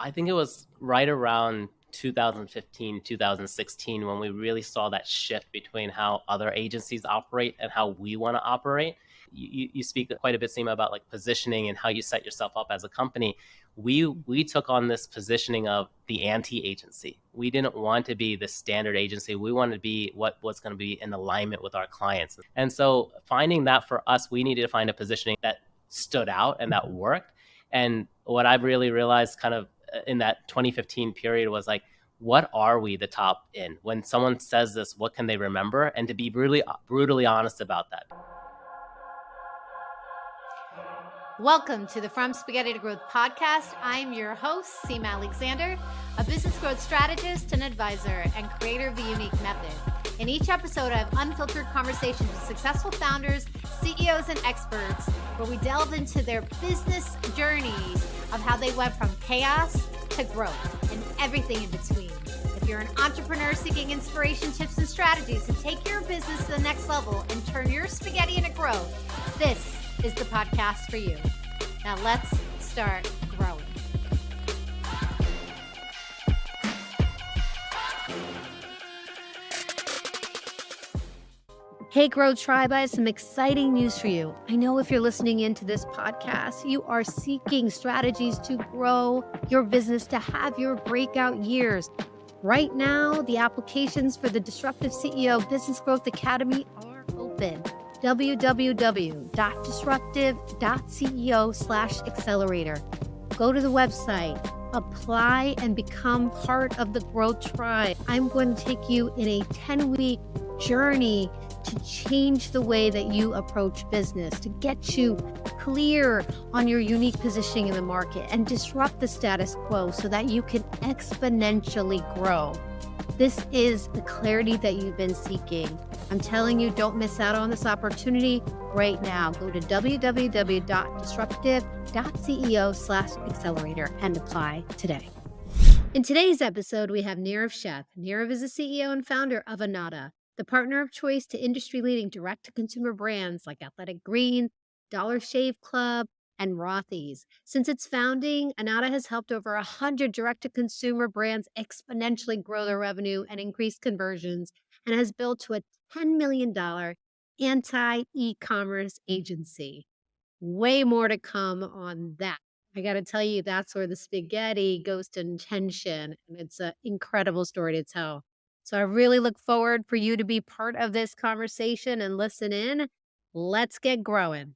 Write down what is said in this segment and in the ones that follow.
I think it was right around 2015, 2016 when we really saw that shift between how other agencies operate and how we want to operate. You speak quite a bit, Seema, about like positioning and how you set yourself up as a company. We took on this positioning of the anti-agency. We didn't want to be the standard agency. We wanted to be what was going to be in alignment with our clients. And so finding that for us, we needed to find a positioning that stood out and that worked. And what I've really realized kind of in that 2015 period was like, what are we the top in? When someone says this, what can they remember? And to be really brutally honest about that. Welcome to the From Spaghetti to Growth podcast. I'm your host, Seema Alexander, a business growth strategist and advisor and creator of the unique method. In each episode, I have unfiltered conversations with successful founders, CEOs, and experts where we delve into their business journeys of how they went from chaos to growth and everything in between. If you're an entrepreneur seeking inspiration, tips, and strategies to take your business to the next level and turn your spaghetti into growth, this is the podcast for you. Now let's start growing. Hey, Grow Tribe, I have some exciting news for you. I know if you're listening into this podcast, you are seeking strategies to grow your business, to have your breakout years. Right now, the applications for the Disruptive CEO Business Growth Academy are open. www.disruptive.ceo/accelerator. Go to the website, apply, and become part of the Grow Tribe. I'm going to take you in a 10-week journey to change the way that you approach business, to get you clear on your unique positioning in the market and disrupt the status quo so that you can exponentially grow. This is the clarity that you've been seeking. I'm telling you, don't miss out on this opportunity right now. Go to www.disruptive.ceo/accelerator and apply today. In today's episode, we have Nirav Sheth. Nirav is the CEO and founder of Anatta, the partner of choice to industry-leading direct-to-consumer brands like Athletic Greens, Dollar Shave Club, and Rothy's. Since its founding, Anatta has helped over 100 direct-to-consumer brands exponentially grow their revenue and increase conversions, and has built to a $10 million anti-e-commerce agency. Way more to come on that. I got to tell you, that's where the spaghetti goes to intention, and it's an incredible story to tell. So I really look forward for you to be part of this conversation and listen in. Let's get growing.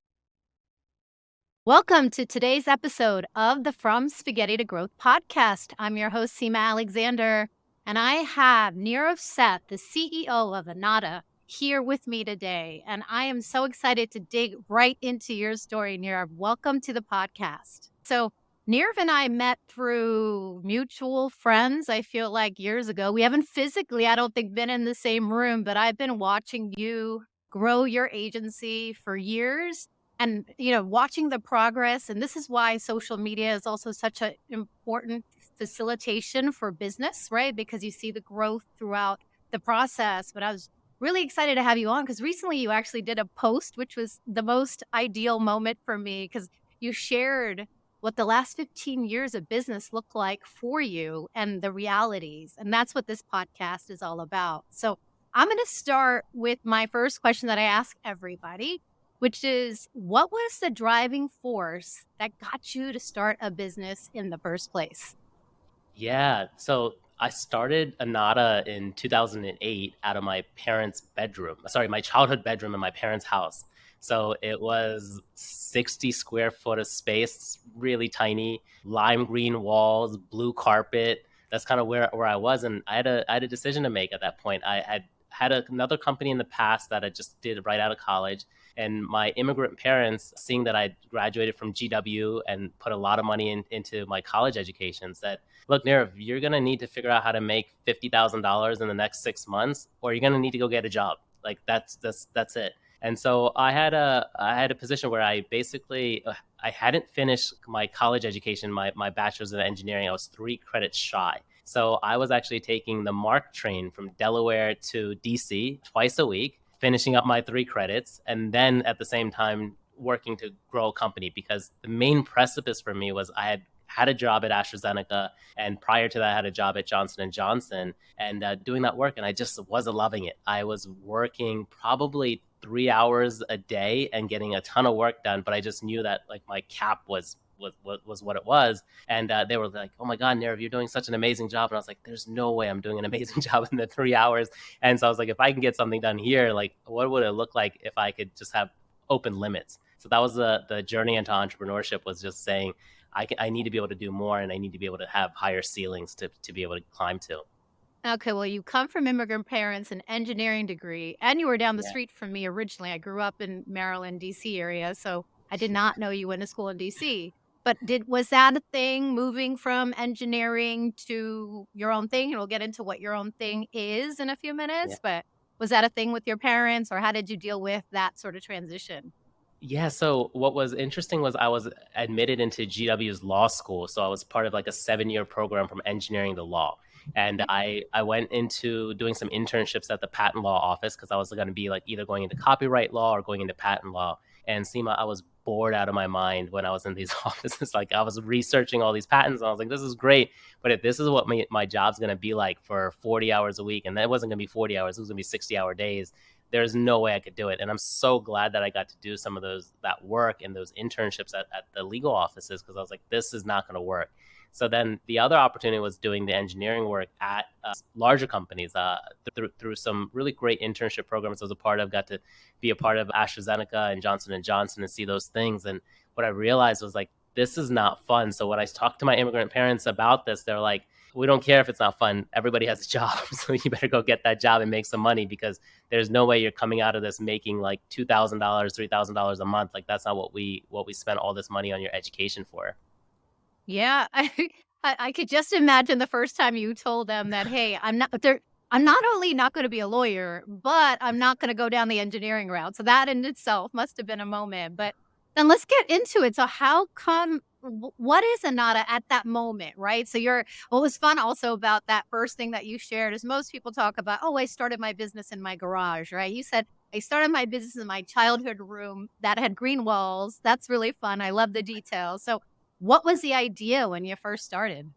Welcome to today's episode of the From Spaghetti to Growth podcast. I'm your host, Seema Alexander, and I have Nirav Sheth, the CEO of Anatta, here with me today. And I am so excited to dig right into your story, Nirav. Welcome to the podcast. So Nirav and I met through mutual friends, I feel like years ago. We haven't physically, I don't think, been in the same room, but I've been watching you grow your agency for years. And, watching the progress, and this is why social media is also such an important facilitation for business, right? Because you see the growth throughout the process. But I was really excited to have you on because recently you actually did a post, which was the most ideal moment for me because you shared what the last 15 years of business look like for you and the realities. And that's what this podcast is all about. So I'm going to start with my first question that I ask everybody, which is, what was the driving force that got you to start a business in the first place? Yeah, so I started Anatta in 2008 out of my parents' bedroom. Sorry, my childhood bedroom in my parents' house. So it was 60 square foot of space, really tiny, lime green walls, blue carpet. That's kind of where I was. And I had a decision to make at that point. I had another company in the past that I just did right out of college. And my immigrant parents, seeing that I graduated from GW and put a lot of money into my college education, said, look, Nirav, you're going to need to figure out how to make $50,000 in the next 6 months, or you're going to need to go get a job. Like that's it. And so I had a position where I basically, I hadn't finished my college education, my bachelor's in engineering. I was 3 credits shy. So I was actually taking the MARC train from Delaware to DC twice a week, finishing up my 3 credits, and then at the same time working to grow a company, because the main precipice for me was I had a job at AstraZeneca, and prior to that, I had a job at Johnson and Johnson, and doing that work, and I just wasn't loving it. I was working probably 3 hours a day and getting a ton of work done, but I just knew that like my cap was what it was. And they were like, "Oh my God, Nirav, you're doing such an amazing job." And I was like, "There's no way I'm doing an amazing job in the 3 hours." And so I was like, if I can get something done here, like what would it look like if I could just have open limits? So that was the journey into entrepreneurship, was just saying I need to be able to do more, and I need to be able to have higher ceilings to be able to climb to. Okay, well, you come from immigrant parents, an engineering degree, and you were down the Yeah. street from me originally. I grew up in Maryland, DC area, so I did not know you went to school in DC. But was that a thing, moving from engineering to your own thing? And we'll get into what your own thing is in a few Yeah. minutes, but was that a thing with your parents, or how did you deal with that sort of transition? Yeah, so what was interesting was I was admitted into GW's law school. So I was part of like a 7-year program from engineering to law. And Okay. I went into doing some internships at the patent law office because I was going to be like either going into copyright law or going into patent law. And Seema, I was bored out of my mind when I was in these offices. Like I was researching all these patents, and I was like, this is great. But if this is what my job's going to be like for 40 hours a week, and that wasn't going to be 40 hours, it was going to be 60-hour days, there's no way I could do it. And I'm so glad that I got to do some of that work and those internships at the legal offices, because I was like, this is not going to work. So then the other opportunity was doing the engineering work at larger companies through some really great internship programs I was a part of. Got to be a part of AstraZeneca and Johnson and Johnson and see those things. And what I realized was like, this is not fun. So when I talked to my immigrant parents about this, they're like, we don't care if it's not fun. Everybody has a job. So you better go get that job and make some money, because there's no way you're coming out of this making like $2,000, $3,000 a month. Like that's not what we spent all this money on your education for. Yeah, I could just imagine the first time you told them that, "Hey, I'm not only not gonna be a lawyer, but I'm not gonna go down the engineering route." So that in itself must have been a moment, but then let's get into it. So how come what is Anatta at that moment, right? So what was fun also about that first thing that you shared is most people talk about, "Oh, I started my business in my garage," right? You said, "I started my business in my childhood room that had green walls." That's really fun. I love the details. So what was the idea when you first started?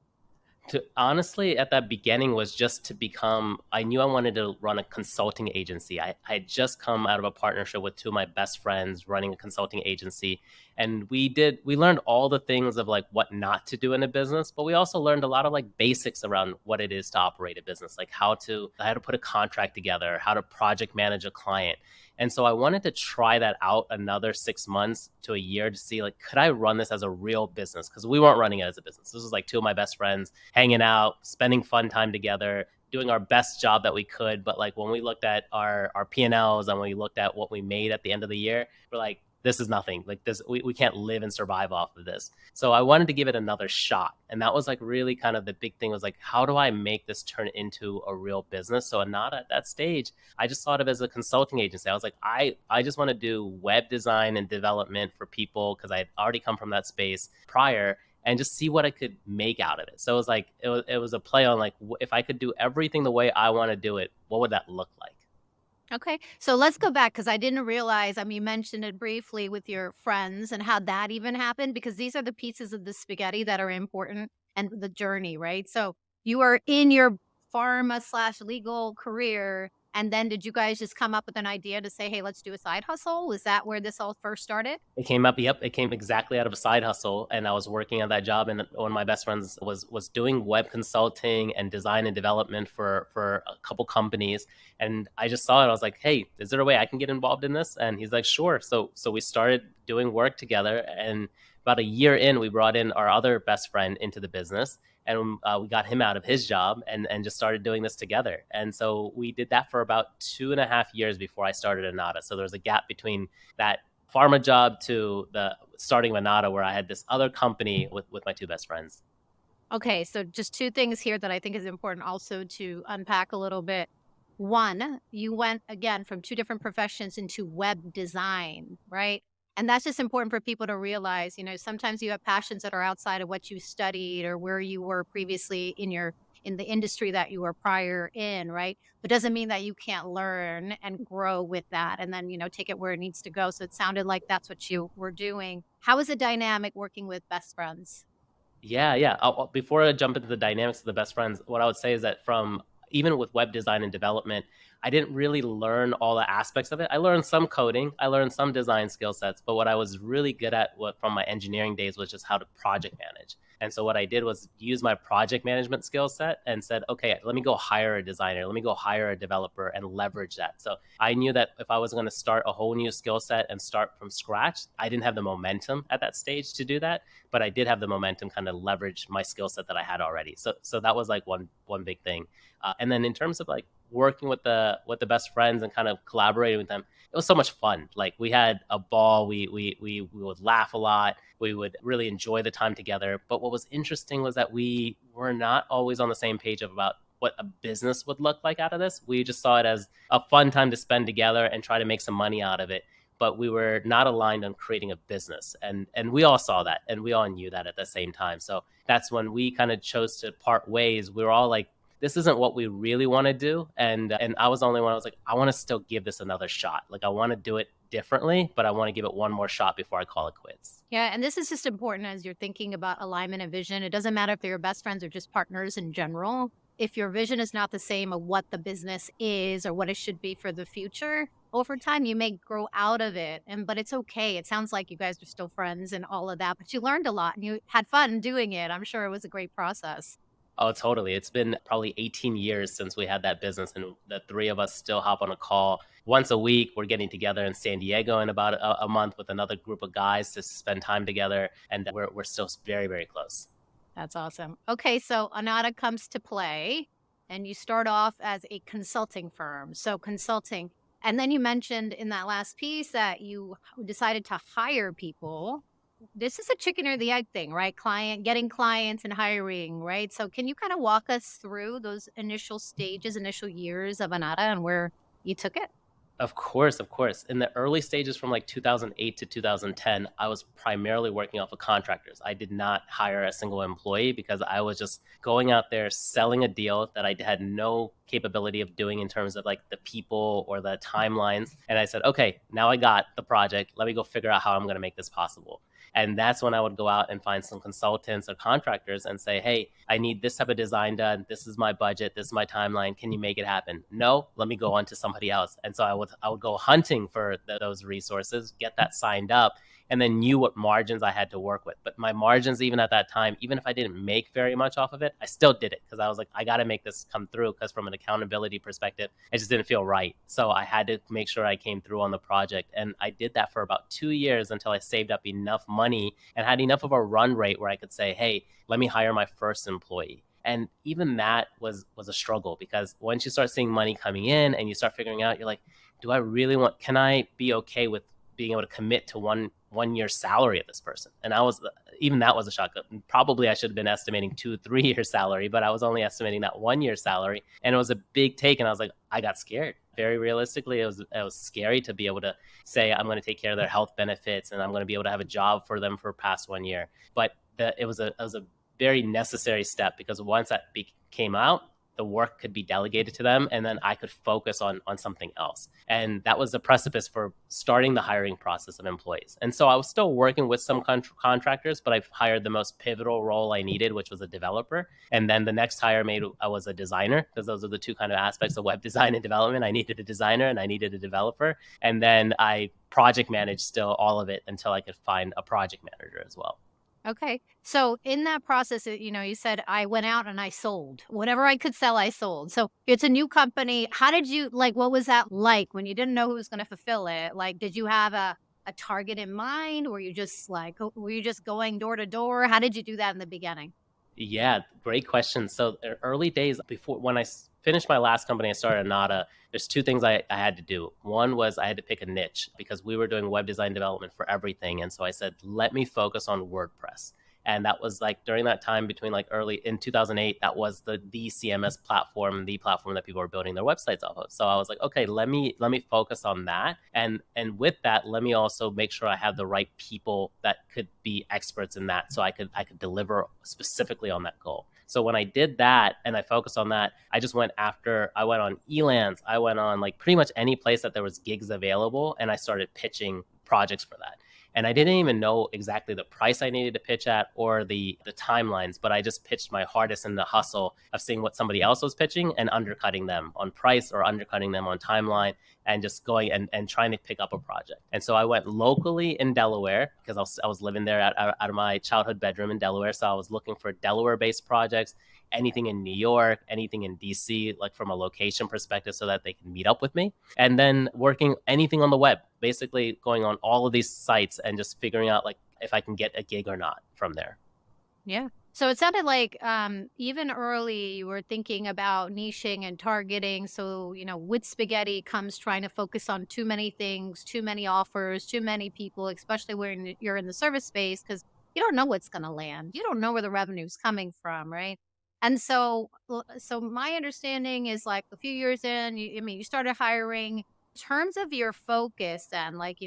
To honestly, at that beginning was just to become, I knew I wanted to run a consulting agency. I had just come out of a partnership with two of my best friends running a consulting agency. And we learned all the things of like what not to do in a business, but we also learned a lot of like basics around what it is to operate a business, like how to put a contract together, how to project manage a client. And so I wanted to try that out another 6 months to a year to see like, could I run this as a real business? Because we weren't running it as a business. This was like two of my best friends hanging out, spending fun time together, doing our best job that we could. But like when we looked at our P&Ls and when we looked at what we made at the end of the year, we're like, this is nothing. Like this, we can't live and survive off of this. So I wanted to give it another shot. And that was like really kind of the big thing, was like, how do I make this turn into a real business? So not at that stage, I just thought of it as a consulting agency. I was like, I just want to do web design and development for people, because I had already come from that space prior, and just see what I could make out of it. So it was like it was a play on like, if I could do everything the way I want to do it, what would that look like? Okay, so let's go back because I didn't realize. I mean, you mentioned it briefly with your friends and how that even happened, because these are the pieces of the spaghetti that are important and the journey, right? So you are in your pharma slash legal career, and then did you guys just come up with an idea to say, "Hey, let's do a side hustle"? Was that where this all first started? It came up, yep, it came exactly out of a side hustle, and I was working at that job, and one of my best friends was doing web consulting and design and development for a couple companies, and I just saw it. I was like, "Hey, is there a way I can get involved in this?" And he's like, "Sure." So we started doing work together, and about a year in, we brought in our other best friend into the business, and we got him out of his job and just started doing this together. And so we did that for about 2.5 years before I started Anatta. So there was a gap between that pharma job to the starting of Anatta, where I had this other company with my two best friends. Okay, so just two things here that I think is important also to unpack a little bit. One, you went again from two different professions into web design, right? And that's just important for people to realize, sometimes you have passions that are outside of what you studied or where you were previously in the industry that you were prior in, right? But doesn't mean that you can't learn and grow with that and then, take it where it needs to go. So it sounded like that's what you were doing. How is the dynamic working with best friends? Yeah. Before I jump into the dynamics of the best friends, what I would say is that from even with web design and development, I didn't really learn all the aspects of it. I learned some coding, I learned some design skill sets, but what I was really good at from my engineering days was just how to project manage. And so what I did was use my project management skill set and said, okay, let me go hire a designer, let me go hire a developer and leverage that. So I knew that if I was going to start a whole new skill set and start from scratch, I didn't have the momentum at that stage to do that, but I did have the momentum kind of leverage my skill set that I had already. So that was like one big thing. And then in terms of like working with the best friends and kind of collaborating with them, it was so much fun. Like we had a ball. We would laugh a lot. We would really enjoy the time together. But what was interesting was that we were not always on the same page about what a business would look like out of this. We just saw it as a fun time to spend together and try to make some money out of it, but we were not aligned on creating a business. And we all saw that and we all knew that at the same time. So that's when we kind of chose to part ways. We were all like, this isn't what we really want to do. And I was the only one. I was like, I want to still give this another shot. Like I want to do it differently, but I want to give it one more shot before I call it quits. Yeah, and this is just important as you're thinking about alignment and vision. It doesn't matter if they're your best friends or just partners in general. If your vision is not the same of what the business is or what it should be for the future, over time you may grow out of it. But it's okay. It sounds like you guys are still friends and all of that, but you learned a lot and you had fun doing it. I'm sure it was a great process. Oh, totally. It's been probably 18 years since we had that business, and the three of us still hop on a call once a week. We're getting together in San Diego in about a month with another group of guys to spend time together, and we're still very, very close. That's awesome. Okay, so Anatta comes to play, and you start off as a consulting firm. So consulting, and then you mentioned in that last piece that you decided to hire people. This is a chicken or the egg thing, right? Getting clients and hiring, right? So can you kind of walk us through those initial stages, initial years of Anatta and where you took it? Of course, of course. In the early stages from like 2008 to 2010, I was primarily working off of contractors. I did not hire a single employee because I was just going out there selling a deal that I had no capability of doing in terms of like the people or the timelines. And I said, okay, now I got the project. Let me go figure out how I'm going to make this possible. And that's when I would go out and find some consultants or contractors and say, hey, I need this type of design done. This is my budget. This is my timeline. Can you make it happen? No, let me go on to somebody else. And so I would go hunting for those resources, get that signed up, and then knew what margins I had to work with. But my margins, even at that time, even if I didn't make very much off of it, I still did it because I was like, I got to make this come through, because from an accountability perspective, it just didn't feel right. So I had to make sure I came through on the project. And I did that for about 2 years until I saved up enough money and had enough of a run rate where I could say, hey, let me hire my first employee. And even that was a struggle, because once you start seeing money coming in and you start figuring out, you're like, do I really want, can I be okay with being able to commit to one year salary of this person? And even that was a shock. Probably I should have been estimating 2-3 years salary, but I was only estimating that 1 year salary. And it was a big take. And I was like, I got scared. Very realistically, it was scary to be able to say, I'm going to take care of their health benefits and I'm going to be able to have a job for them for past 1 year. But it was a very necessary step, because once that came out, the work could be delegated to them, and then I could focus on something else. And that was the precipice for starting the hiring process of employees. And so I was still working with some contractors, but I've hired the most pivotal role I needed, which was a developer. And then the next hire made, I was a designer, because those are the two kind of aspects of web design and development. I needed a designer and I needed a developer. And then I project managed still all of it until I could find a project manager as well. Okay. So in that process, you said I went out and I sold whatever I could sell, I sold. So it's a new company. How did you what was that like when you didn't know who was going to fulfill it? Like, did you have a target in mind? Were you just going door to door? How did you do that in the beginning? Yeah, great question. So early days, before when I finished my last company, I started Anatta. There's two things I had to do. One was I had to pick a niche, because we were doing web design development for everything. And so I said, let me focus on WordPress. And that was like during that time between like early in 2008, that was the CMS platform, the platform that people were building their websites off of. So I was like, okay, let me focus on that. And with that, let me also make sure I have the right people that could be experts in that, so I could deliver specifically on that goal. So when I did that and I focused on that, I went on Elance, I went on like pretty much any place that there was gigs available, and I started pitching projects for that. And I didn't even know exactly the price I needed to pitch at or the timelines, but I just pitched my hardest in the hustle of seeing what somebody else was pitching and undercutting them on price or undercutting them on timeline, and just going and trying to pick up a project. And so I went locally in Delaware because I was living there out of my childhood bedroom in Delaware. So I was looking for Delaware-based projects, anything in New York, anything in DC, like from a location perspective, so that they can meet up with me. And then working anything on the web, basically going on all of these sites and just figuring out like if I can get a gig or not from there. Yeah. So it sounded like even early you were thinking about niching and targeting. So, with spaghetti comes trying to focus on too many things, too many offers, too many people, especially when you're in the service space, because you don't know what's going to land. You don't know where the revenue's coming from, right? And so my understanding is like a few years in, you started hiring. In terms of your focus then, like,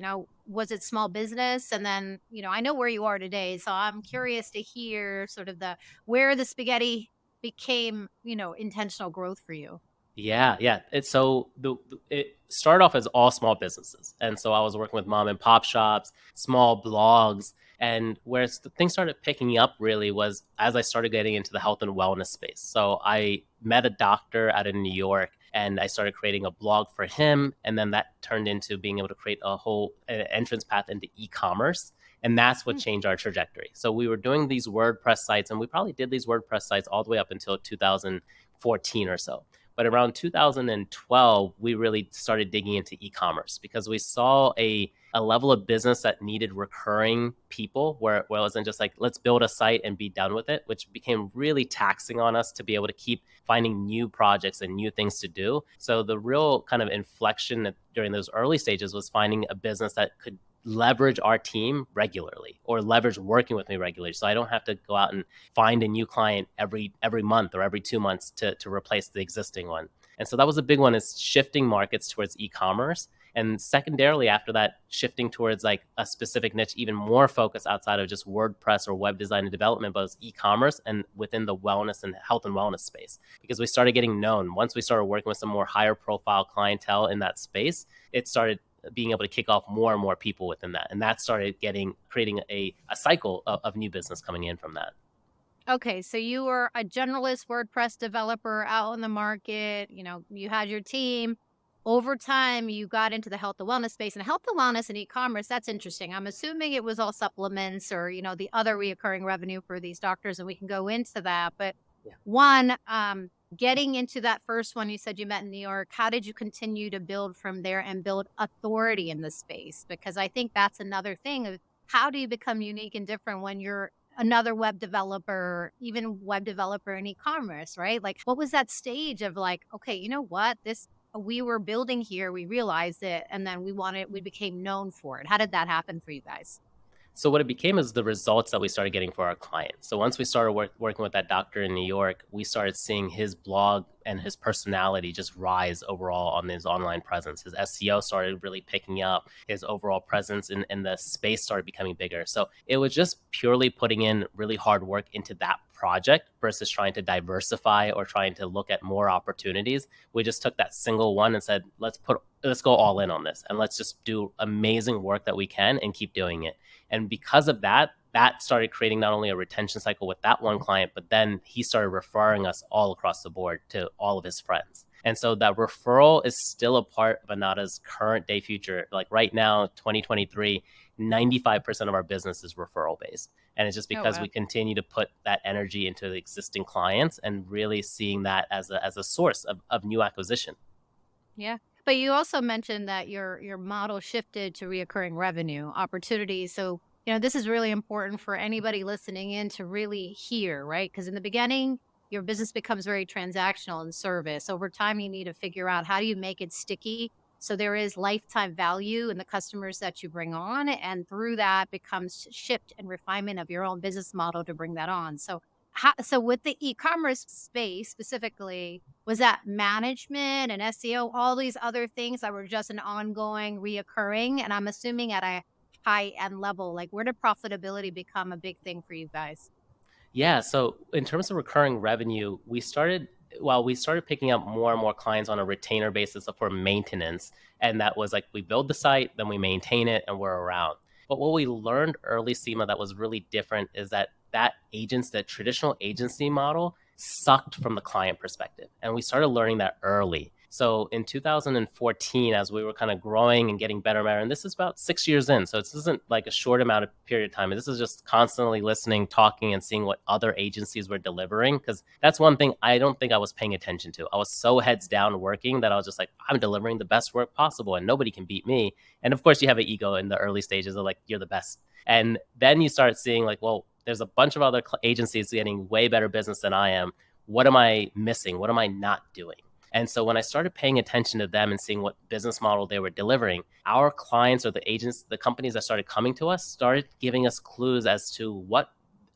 was it small business? And then, I know where you are today. So I'm curious to hear sort of where the spaghetti became, intentional growth for you. Yeah. It started off as all small businesses, and so I was working with mom and pop shops, small blogs, and where things started picking up really was as I started getting into the health and wellness space. So I met a doctor out in New York, and I started creating a blog for him, and then that turned into being able to create a whole entrance path into e-commerce. And that's what Mm. changed our trajectory. So we were doing these WordPress sites, and we probably did these WordPress sites all the way up until 2014 or so. But around 2012, we really started digging into e-commerce because we saw a level of business that needed recurring people where it wasn't just like, let's build a site and be done with it, which became really taxing on us to be able to keep finding new projects and new things to do. So the real kind of inflection during those early stages was finding a business that could leverage our team regularly or leverage working with me regularly, so I don't have to go out and find a new client every month or every 2 months to replace the existing one. And so that was a big one, is shifting markets towards e-commerce. And secondarily after that, shifting towards like a specific niche, even more focus outside of just WordPress or web design and development, but it's e-commerce and within the wellness and health and wellness space. Because we started getting known. Once we started working with some more higher profile clientele in that space, it started being able to kick off more and more people within that. And that started creating a cycle of new business coming in from that. Okay, so you were a generalist WordPress developer out in the market, you had your team. Over time, you got into the health and wellness space, and health and wellness and e-commerce, that's interesting. I'm assuming it was all supplements or, the other reoccurring revenue for these doctors, and we can go into that. But Yeah. one, getting into that first one, you said you met in New York. How did you continue to build from there and build authority in the space? Because I think that's another thing of how do you become unique and different when you're another web developer, even web developer in e-commerce, right? Like, what was that stage of like, okay, you know what, this we were building here, we realized it, and then we became known for it. How did that happen for you guys? So what it became is the results that we started getting for our clients. So once we started working with that doctor in New York, we started seeing his blog and his personality just rise overall on his online presence. His SEO started really picking up. His overall presence in the space started becoming bigger. So it was just purely putting in really hard work into that project versus trying to diversify or trying to look at more opportunities. We just took that single one and said, let's go all in on this and let's just do amazing work that we can and keep doing it. And because of that, that started creating not only a retention cycle with that one client, but then he started referring us all across the board to all of his friends. And so that referral is still a part of Anatta's current day future. Like right now, 2023, 95% of our business is referral based. And it's just Oh, because wow. we continue to put that energy into the existing clients and really seeing that as a source of new acquisition. Yeah. But you also mentioned that your model shifted to reoccurring revenue opportunities. So, this is really important for anybody listening in to really hear, right? Because in the beginning, your business becomes very transactional and service. Over time, you need to figure out how do you make it sticky so there is lifetime value in the customers that you bring on. And through that becomes shift and refinement of your own business model to bring that on. So with the e-commerce space specifically, was that management and SEO, all these other things that were just an ongoing, reoccurring? And I'm assuming at a high end level, like where did profitability become a big thing for you guys? Yeah. So in terms of recurring revenue, we started picking up more and more clients on a retainer basis for maintenance. And that was like we build the site, then we maintain it, and we're around. But what we learned early, Seema, that was really different is that traditional agency model sucked from the client perspective. And we started learning that early. So in 2014, as we were kind of growing and getting better and better, and this is about 6 years in, so this isn't like a short amount of period of time. This is just constantly listening, talking, and seeing what other agencies were delivering. Because that's one thing I don't think I was paying attention to. I was so heads down working that I was just like, I'm delivering the best work possible, and nobody can beat me. And of course, you have an ego in the early stages of like, you're the best. And then you start seeing like, well, there's a bunch of other agencies getting way better business than I am. What am I missing? What am I not doing? And so when I started paying attention to them and seeing what business model they were delivering, our clients or the agents, the companies that started coming to us started giving us clues as to what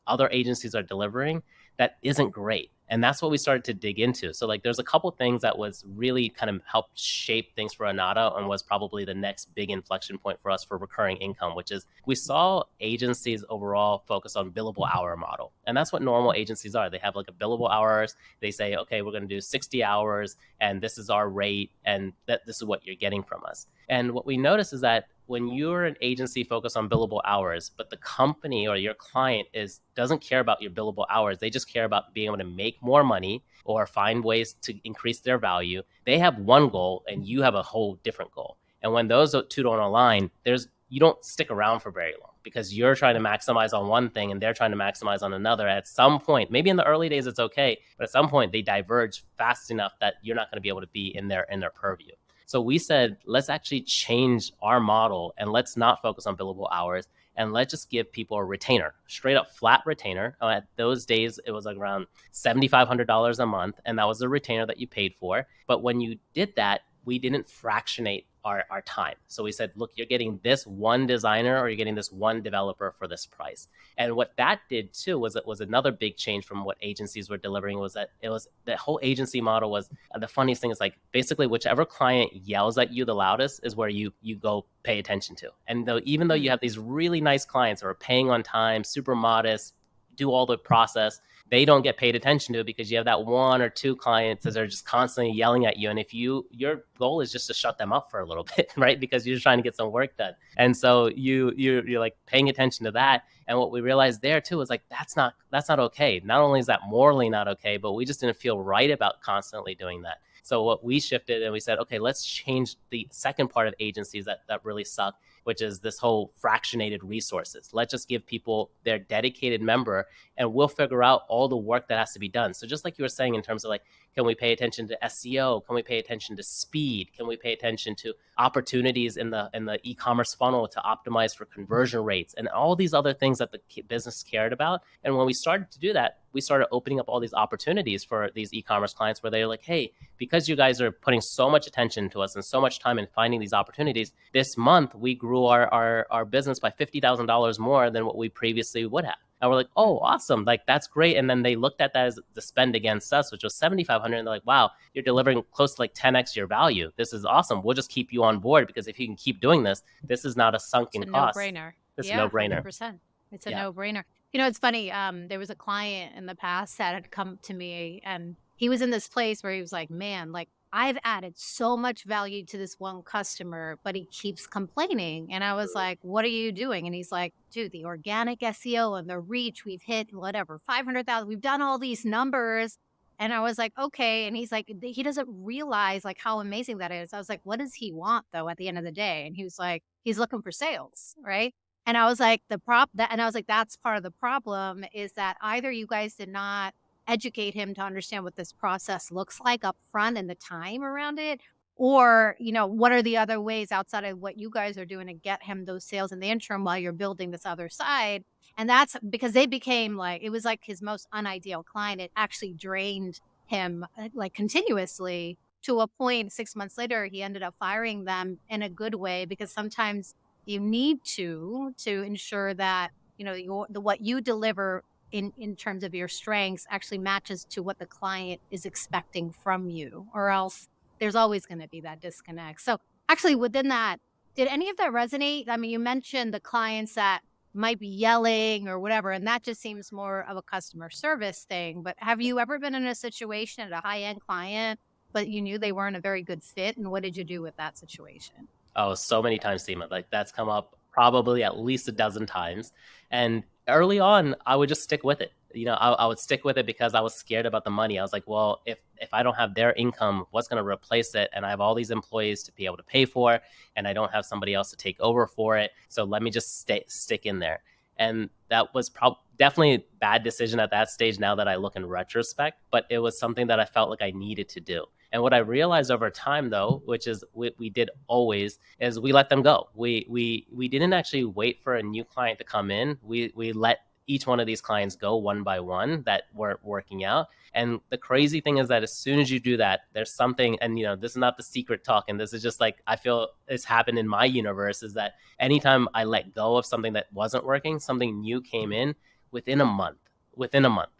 other agencies are delivering that isn't great. And that's what we started to dig into. So like there's a couple things that was really kind of helped shape things for Anatta and was probably the next big inflection point for us for recurring income, which is we saw agencies overall focus on billable hour model. And that's what normal agencies are. They have like a billable hours. They say, okay, we're going to do 60 hours and this is our rate and this is what you're getting from us. And what we notice is that when you're an agency focused on billable hours, but the company or your client doesn't care about your billable hours, they just care about being able to make more money or find ways to increase their value. They have one goal and you have a whole different goal. And when those two don't align, you don't stick around for very long because you're trying to maximize on one thing and they're trying to maximize on another. At some point, maybe in the early days it's okay, but at some point they diverge fast enough that you're not going to be able to be in their purview. So we said, let's actually change our model and let's not focus on billable hours and let's just give people a retainer, straight up flat retainer. At those days, it was like around $7,500 a month, and that was the retainer that you paid for. But when you did that, we didn't fractionate our time. So we said, look, you're getting this one designer or you're getting this one developer for this price. And what that did too was another big change from what agencies were delivering was that the whole agency model was, the funniest thing is like basically whichever client yells at you the loudest is where you go pay attention to. And even though you have these really nice clients who are paying on time, super modest, do all the process, they don't get paid attention to because you have that one or two clients that are just constantly yelling at you. And if your goal is just to shut them up for a little bit, right? Because you're just trying to get some work done. And so you're like paying attention to that. And what we realized there too is like, that's not okay. Not only is that morally not okay, but we just didn't feel right about constantly doing that. So what we shifted and we said, okay, let's change the second part of agencies that really suck, which is this whole fractionated resources. Let's just give people their dedicated member and we'll figure out all the work that has to be done. So just like you were saying in terms of like, can we pay attention to SEO? Can we pay attention to speed? Can we pay attention to opportunities in the e-commerce funnel to optimize for conversion rates and all these other things that the business cared about? And when we started to do that, we started opening up all these opportunities for these e-commerce clients where they're like, hey, because you guys are putting so much attention to us and so much time in finding these opportunities, this month we grew our business by $50,000 more than what we previously would have. And we're like, oh, awesome. Like, that's great. And then they looked at that as the spend against us, which was $7,500. And they're like, wow, you're delivering close to like 10x your value. This is awesome. We'll just keep you on board because if you can keep doing this, this is not a sunken cost. It's a no-brainer. It's a no-brainer. 100%. It's a no-brainer. You know, it's funny. There was a client in the past that had come to me and he was in this place where he was like, man, like I've added so much value to this one customer, but he keeps complaining. And I was like, what are you doing? And he's like, dude, the organic SEO and the reach, we've hit whatever, 500,000. We've done all these numbers. And I was like, okay. And he's like, he doesn't realize like how amazing that is. I was like, what does he want though at the end of the day? And he was like, he's looking for sales, right? And I was like, that's part of the problem is that either you guys did not educate him to understand what this process looks like up front and the time around it, or, you know, what are the other ways outside of what you guys are doing to get him those sales in the interim while you're building this other side. And that's because they became like, it was like his most unideal client. It actually drained him like continuously to a point 6 months later, he ended up firing them in a good way because sometimes you need to ensure that, you know, what you deliver in terms of your strengths actually matches to what the client is expecting from you, or else there's always going to be that disconnect. So actually within that, did any of that resonate? I mean, you mentioned the clients that might be yelling or whatever, and that just seems more of a customer service thing. But have you ever been in a situation at a high-end client, but you knew they weren't a very good fit? And what did you do with that situation? Oh, so many times, Seema. Like that's come up probably at least a dozen times. And early on, I would just stick with it. I would stick with it because I was scared about the money. I was like, well, if I don't have their income, what's going to replace it? And I have all these employees to be able to pay for, and I don't have somebody else to take over for it. So let me just stick in there. And that was definitely a bad decision at that stage now that I look in retrospect, but it was something that I felt like I needed to do. And what I realized over time, though, which is we did always, is we let them go. We didn't actually wait for a new client to come in. We let each one of these clients go one by one that weren't working out. And the crazy thing is that as soon as you do that, there's something, and this is not the secret talk, and this is just like, I feel it's happened in my universe, is that anytime I let go of something that wasn't working, something new came in within a month.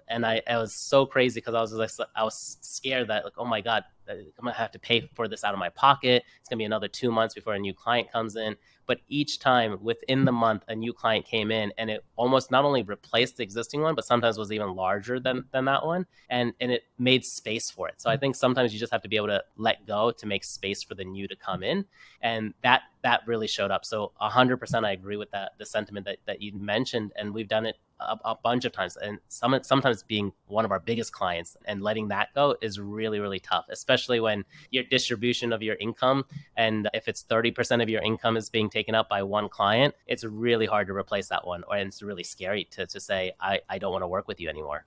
And I was so crazy because I was scared that, like, oh my God, I'm gonna have to pay for this out of my pocket. It's gonna be another 2 months before a new client comes in. But each time within the month, a new client came in, and it almost not only replaced the existing one, but sometimes was even larger than that one. And it made space for it. So I think sometimes you just have to be able to let go to make space for the new to come in. And that really showed up. So 100% I agree with the sentiment that you mentioned. And we've done it a bunch of times, and sometimes being one of our biggest clients and letting that go is really, really tough, especially when your distribution of your income, and if it's 30% of your income is being taken up by one client, it's really hard to replace that one, and it's really scary to say, I don't want to work with you anymore.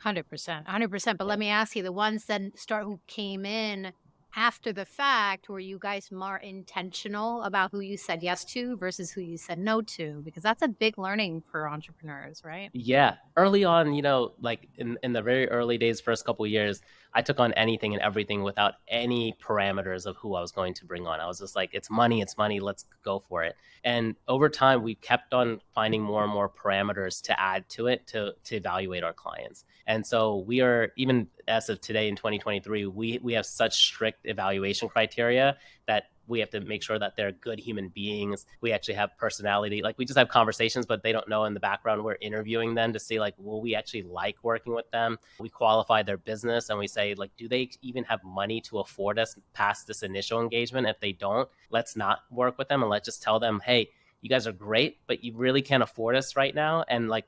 100%, 100%. But let me ask you, the ones that who came in after the fact, were you guys more intentional about who you said yes to versus who you said no to? Because that's a big learning for entrepreneurs, right? Yeah. Early on, like in the very early days, first couple of years, I took on anything and everything without any parameters of who I was going to bring on. I was just like, it's money, let's go for it. And over time, we kept on finding more and more parameters to add to it to evaluate our clients. And so we are, even as of today in 2023, we have such strict evaluation criteria that we have to make sure that they're good human beings. We actually have personality. Like, we just have conversations, but they don't know in the background we're interviewing them to see, like, will we actually like working with them? We qualify their business and we say, like, do they even have money to afford us past this initial engagement? If they don't, let's not work with them, and let's just tell them, hey, you guys are great, but you really can't afford us right now. And like,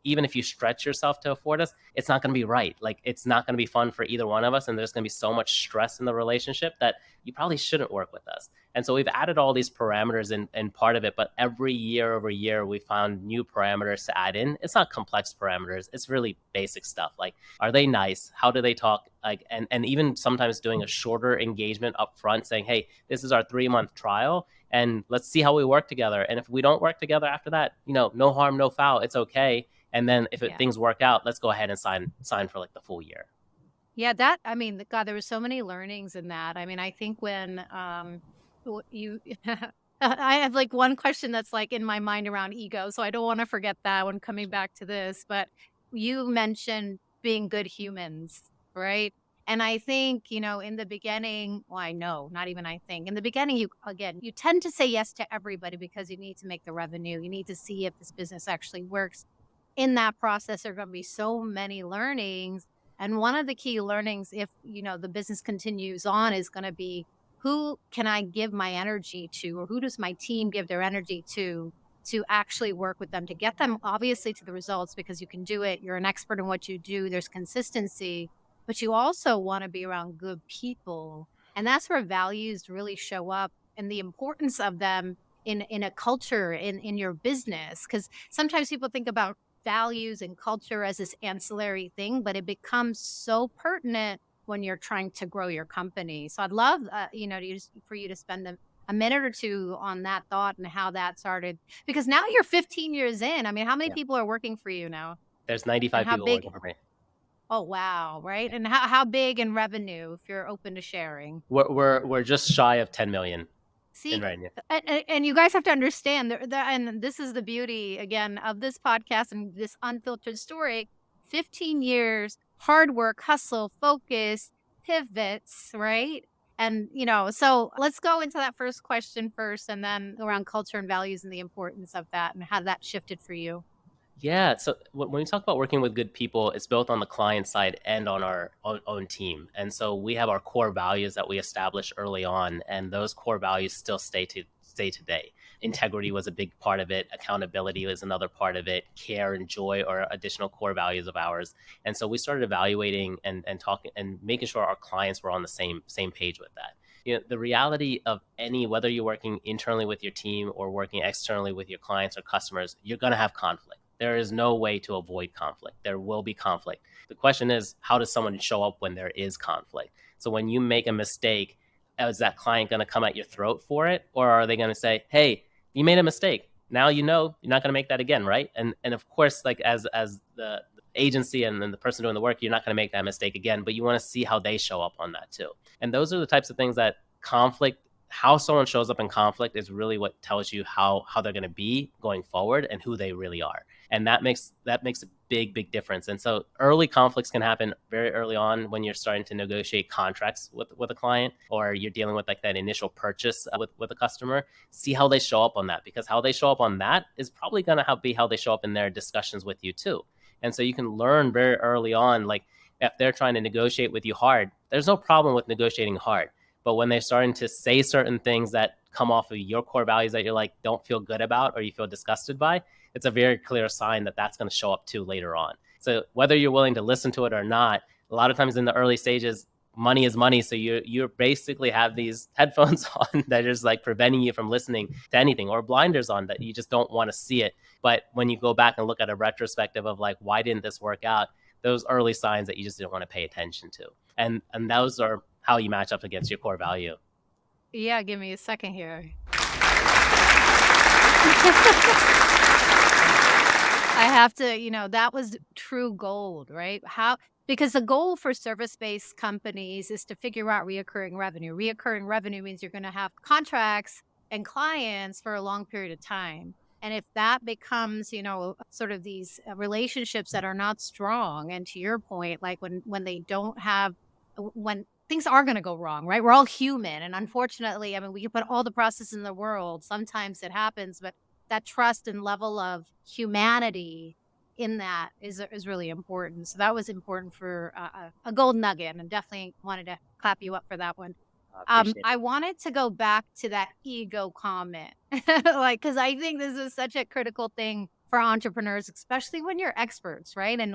even if you stretch yourself to afford us, it's not going to be right. Like, it's not going to be fun for either one of us. And there's going to be so much stress in the relationship that you probably shouldn't work with us. And so we've added all these parameters in part of it, but every year over year, we found new parameters to add in. It's not complex parameters. It's really basic stuff. Like, are they nice? How do they talk? Like, and even sometimes doing a shorter engagement up front, saying, hey, this is our 3-month trial, and let's see how we work together. And if we don't work together after that, no harm, no foul. It's okay. And then if things work out, let's go ahead and sign for like the full year. Yeah, God, there were so many learnings in that. I mean, I think when you, I have like one question that's like in my mind around ego, so I don't want to forget that when coming back to this. But you mentioned being good humans, right? And I think, in the beginning, well, I know, not even I think, in the beginning, you tend to say yes to everybody because you need to make the revenue. You need to see if this business actually works. In that process, there are going to be so many learnings. And one of the key learnings, if, the business continues on, is going to be, who can I give my energy to, or who does my team give their energy to actually work with them, to get them obviously to the results, because you can do it. You're an expert in what you do. There's consistency, but you also want to be around good people. And that's where values really show up, and the importance of them in a culture, in your business. Because sometimes people think about values and culture as this ancillary thing, but it becomes so pertinent when you're trying to grow your company. So I'd love, for you to spend a minute or two on that thought and how that started, because now you're 15 years in. I mean, how many people are working for you now? There's 95 people working for me. Oh, wow. Right. And how big in revenue, if you're open to sharing? We're just shy of 10 million. See, and you guys have to understand that, and this is the beauty, again, of this podcast and this unfiltered story. 15 years, hard work, hustle, focus, pivots, right? And, so let's go into that first question first, and then around culture and values and the importance of that and how that shifted for you. Yeah. So when we talk about working with good people, it's both on the client side and on our own team. And so we have our core values that we established early on, and those core values still stay day to day. Integrity was a big part of it. Accountability was another part of it. Care and joy are additional core values of ours. And so we started evaluating and talking and making sure our clients were on the same page with that. The reality of whether you're working internally with your team or working externally with your clients or customers, you're going to have conflict. There is no way to avoid conflict. There will be conflict. The question is, how does someone show up when there is conflict? So when you make a mistake, is that client going to come at your throat for it? Or are they going to say, hey, you made a mistake. Now you're not going to make that again, right? And of course, like as the agency and then the person doing the work, you're not going to make that mistake again, but you want to see how they show up on that too. And those are the types of things that how someone shows up in conflict is really what tells you how they're going to be going forward and who they really are. And that makes a big difference. And so early conflicts can happen very early on when you're starting to negotiate contracts with a client, or you're dealing with like that initial purchase with a customer. See how they show up on that, because how they show up on that is probably going to be how they show up in their discussions with you too. And so you can learn very early on, like if they're trying to negotiate with you hard, there's no problem with negotiating hard. But when they're starting to say certain things that come off of your core values that you're like, don't feel good about, or you feel disgusted by, it's a very clear sign that that's going to show up too later on. So whether you're willing to listen to it or not, a lot of times in the early stages, money is money. So you basically have these headphones on that are just like preventing you from listening to anything, or blinders on that you just don't want to see it. But when you go back and look at a retrospective of like, why didn't this work out? Those early signs that you just didn't want to pay attention to. And those are how you match up against your core value. Yeah, give me a second here. I have to, that was true gold, right? Because the goal for service-based companies is to figure out reoccurring revenue. Reoccurring revenue means you're going to have contracts and clients for a long period of time. And if that becomes, sort of these relationships that are not strong, and to your point, like when they don't have, when things are going to go wrong, right? We're all human. And unfortunately, I mean, we can put all the process in the world. Sometimes it happens, but that trust and level of humanity in that is really important. So that was important for a gold nugget, and definitely wanted to clap you up for that one. I wanted to go back to that ego comment, because I think this is such a critical thing for entrepreneurs, especially when you're experts, right? And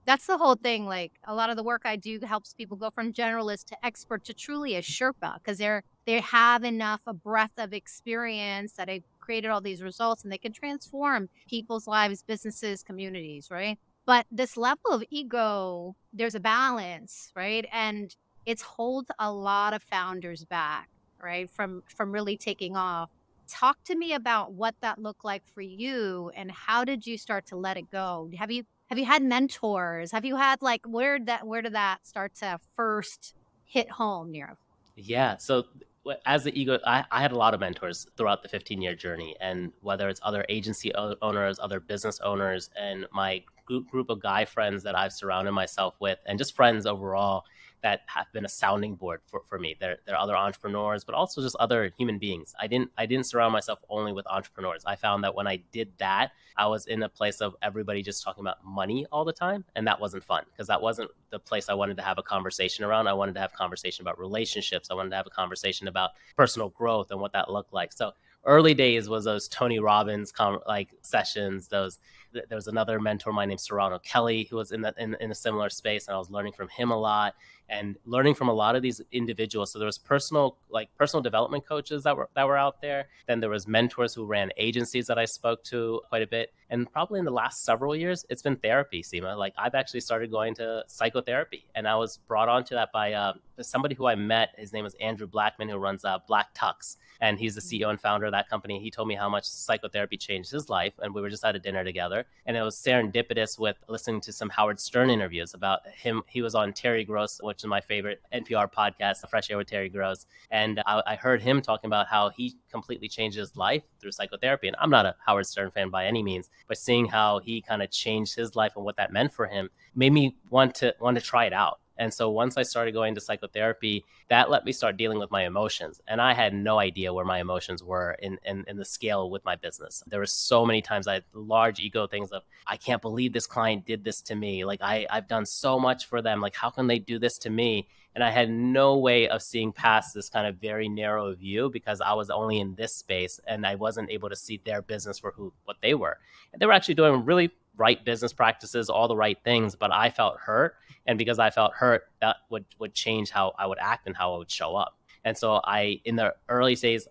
that's the whole thing. Like a lot of the work I do helps people go from generalist to expert to truly a Sherpa, because they have enough a breadth of experience that they've created all these results, and they can transform people's lives, businesses, communities, right? But this level of ego, there's a balance, right? And it's hold a lot of founders back, right? From really taking off. Talk to me about what that looked like for you, and how did you start to let it go? Have you had mentors? Have you had where did that start to first hit home, Nirav? Yeah. So as the ego, I had a lot of mentors throughout the 15-year journey, and whether it's other agency owners, other business owners, and my group of guy friends that I've surrounded myself with, and just friends overall that have been a sounding board for me. There are other entrepreneurs, but also just other human beings. I didn't surround myself only with entrepreneurs. I found that when I did that, I was in a place of everybody just talking about money all the time, and that wasn't fun, because that wasn't the place I wanted to have a conversation around. I wanted to have a conversation about relationships. I wanted to have a conversation about personal growth and what that looked like. So early days was those Tony Robbins sessions. There was another mentor, my name's Serrano Kelly, who was in a similar space, and I was learning from him a lot, and learning from a lot of these individuals. So there was personal development coaches that were out there. Then there was mentors who ran agencies that I spoke to quite a bit. And probably in the last several years, it's been therapy, Seema. Like I've actually started going to psychotherapy, and I was brought onto that by somebody who I met. His name is Andrew Blackman, who runs Black Tux, and he's the CEO and founder of that company. He told me how much psychotherapy changed his life, and we were just at a dinner together, and it was serendipitous with listening to some Howard Stern interviews about him. He was on Terry Gross, which is my favorite NPR podcast, The Fresh Air with Terry Gross, and I heard him talking about how he completely changed his life through psychotherapy. And I'm not a Howard Stern fan by any means, but seeing how he kind of changed his life and what that meant for him made me want to try it out. And so once I started going to psychotherapy, that let me start dealing with my emotions. And I had no idea where my emotions were in the scale with my business. There were so many times I had large ego things of, I can't believe this client did this to me. Like I've done so much for them. Like, how can they do this to me? And I had no way of seeing past this kind of very narrow view because I was only in this space and I wasn't able to see their business for what they were. And they were actually doing really right business practices, all the right things, but I felt hurt. And because I felt hurt, that would change how I would act and how I would show up. And so in the early days,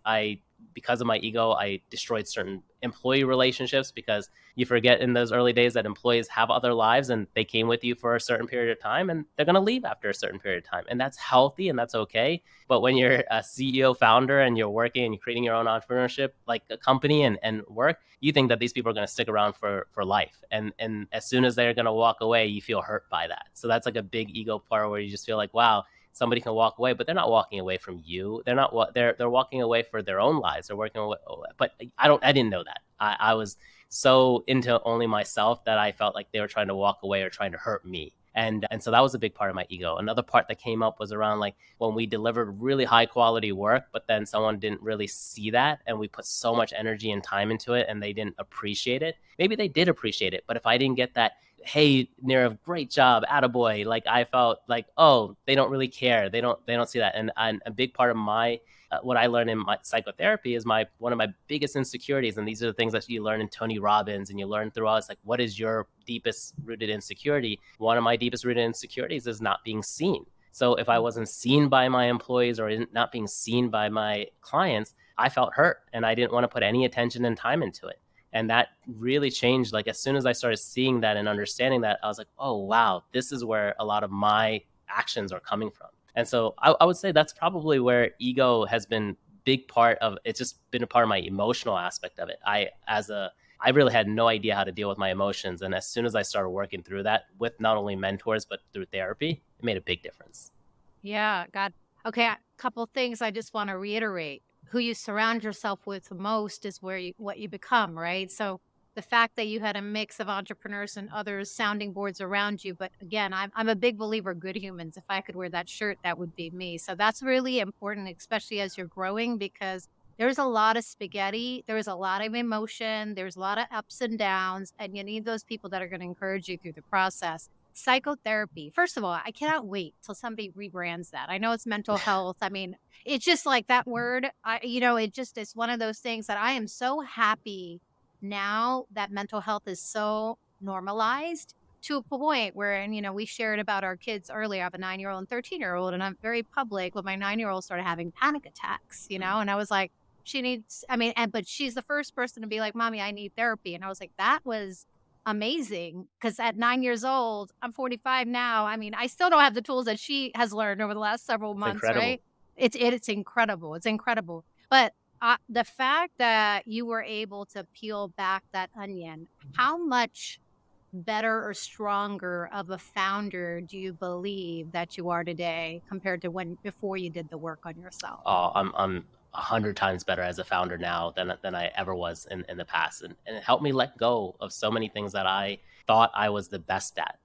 because of my ego, I destroyed certain employee relationships because you forget in those early days that employees have other lives and they came with you for a certain period of time and they're going to leave after a certain period of time. And that's healthy and that's okay. But when you're a CEO founder and you're working and you're creating your own entrepreneurship, like a company and work, you think that these people are going to stick around for life. And as soon as they're going to walk away, you feel hurt by that. So that's like a big ego part where you just feel like, wow, somebody can walk away, but they're not walking away from you. They're walking away for their own lives. They're working away, but I didn't know that. I was so into only myself that I felt like they were trying to walk away or trying to hurt me. And so that was a big part of my ego. Another part that came up was around like when we delivered really high quality work, but then someone didn't really see that and we put so much energy and time into it and they didn't appreciate it. Maybe they did appreciate it, but if I didn't get that, hey, Nirav, great job, attaboy, like I felt like, oh, they don't really care. They don't see that. And a big part of my what I learned in my psychotherapy is one of my biggest insecurities. And these are the things that you learn in Tony Robbins and you learn throughout. It's like, what is your deepest rooted insecurity? One of my deepest rooted insecurities is not being seen. So if I wasn't seen by my employees or not being seen by my clients, I felt hurt and I didn't want to put any attention and time into it. And that really changed. Like as soon as I started seeing that and understanding that, I was like, oh, wow, this is where a lot of my actions are coming from. And so I would say that's probably where ego has been big part of, it's just been a part of my emotional aspect of it. I really had no idea how to deal with my emotions. And as soon as I started working through that with not only mentors, but through therapy, it made a big difference. Yeah, God. Okay, a couple things I just want to reiterate. Who you surround yourself with the most is what you become, right? So the fact that you had a mix of entrepreneurs and others sounding boards around you, but again, I'm a big believer of good humans. If I could wear that shirt, that would be me. So that's really important, especially as you're growing, because there's a lot of spaghetti, there's a lot of emotion, there's a lot of ups and downs, and you need those people that are going to encourage you through the process. Psychotherapy. First of all, I cannot wait till somebody rebrands that. I know it's mental health. I mean, it's just like that word, it's one of those things that I am so happy now that mental health is so normalized to a point where, and we shared about our kids earlier. I have a 9-year-old and 13-year-old, and I'm very public. But my 9-year-old started having panic attacks, and I was like, she needs, but she's the first person to be like, Mommy, I need therapy. And I was like, that was amazing. Because at 9 years old, I'm 45 now. I still don't have the tools that she has learned over the last several It's months, incredible. right? It's incredible. It's incredible. But the fact that you were able to peel back that onion, how much better or stronger of a founder do you believe that you are today compared to before you did the work on yourself? Oh, I'm 100 times better as a founder now than I ever was in the past. And it helped me let go of so many things that I thought I was the best at.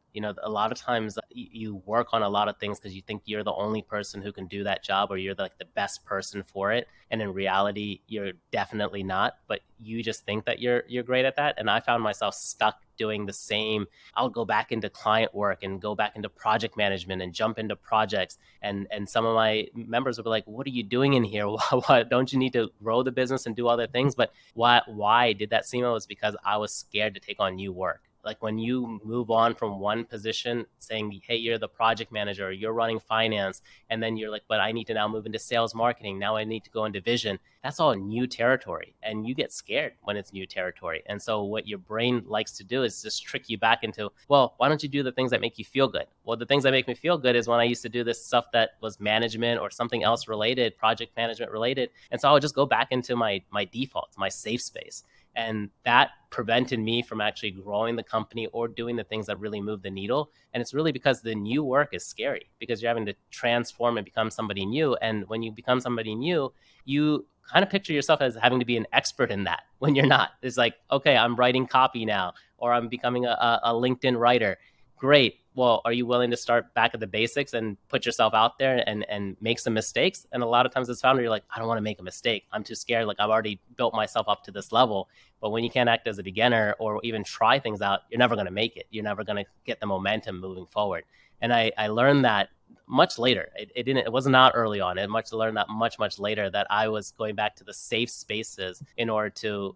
A lot of times you work on a lot of things because you think you're the only person who can do that job or you're the best person for it. And in reality, you're definitely not, but you just think that you're great at that. And I found myself stuck doing the same. I'll go back into client work and go back into project management and jump into projects. And some of my members would be like, what are you doing in here? Why don't you need to grow the business and do other things? But why did that seem? It was because I was scared to take on new work. Like when you move on from one position saying, hey, you're the project manager, or you're running finance, and then you're like, but I need to now move into sales marketing. Now I need to go into vision. That's all new territory. And you get scared when it's new territory. And so what your brain likes to do is just trick you back into, well, why don't you do the things that make you feel good? Well, the things that make me feel good is when I used to do this stuff that was management or something else related, project management related. And so I would just go back into my defaults, my safe space. And that prevented me from actually growing the company or doing the things that really move the needle. And it's really because the new work is scary because you're having to transform and become somebody new. And when you become somebody new, you kind of picture yourself as having to be an expert in that when you're not. It's like, okay, I'm writing copy now, or I'm becoming a LinkedIn writer. Great. well, are you willing to start back at the basics and put yourself out there and make some mistakes? And a lot of times as founder, you're like, I don't want to make a mistake. I'm too scared. Like I've already built myself up to this level. But when you can't act as a beginner or even try things out, you're never going to make it. You're never going to get the momentum moving forward. And I learned that much later. It was not early on. Learned that much later, that I was going back to the safe spaces in order to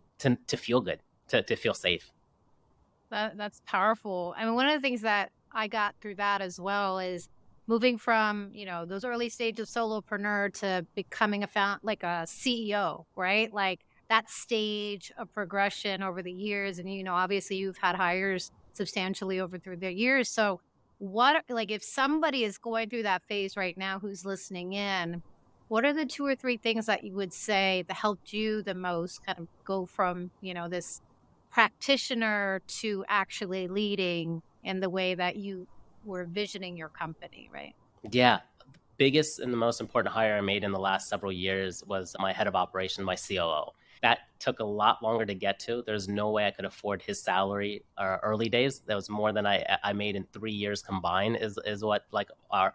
feel good, to feel safe. That's powerful. I mean, one of the things that I got through that as well is moving from, those early stages of solopreneur to becoming like a CEO, right? Like that stage of progression over the years. And, obviously you've had hires substantially over through the years. So if somebody is going through that phase right now who's listening in, what are the 2 or 3 things that you would say that helped you the most kind of go from, this practitioner to actually leading in the way that you were visioning your company, right? Yeah. Biggest and the most important hire I made in the last several years was my head of operations, my COO. That took a lot longer to get to. There's no way I could afford his salary early days. That was more than I made in 3 years combined is what like our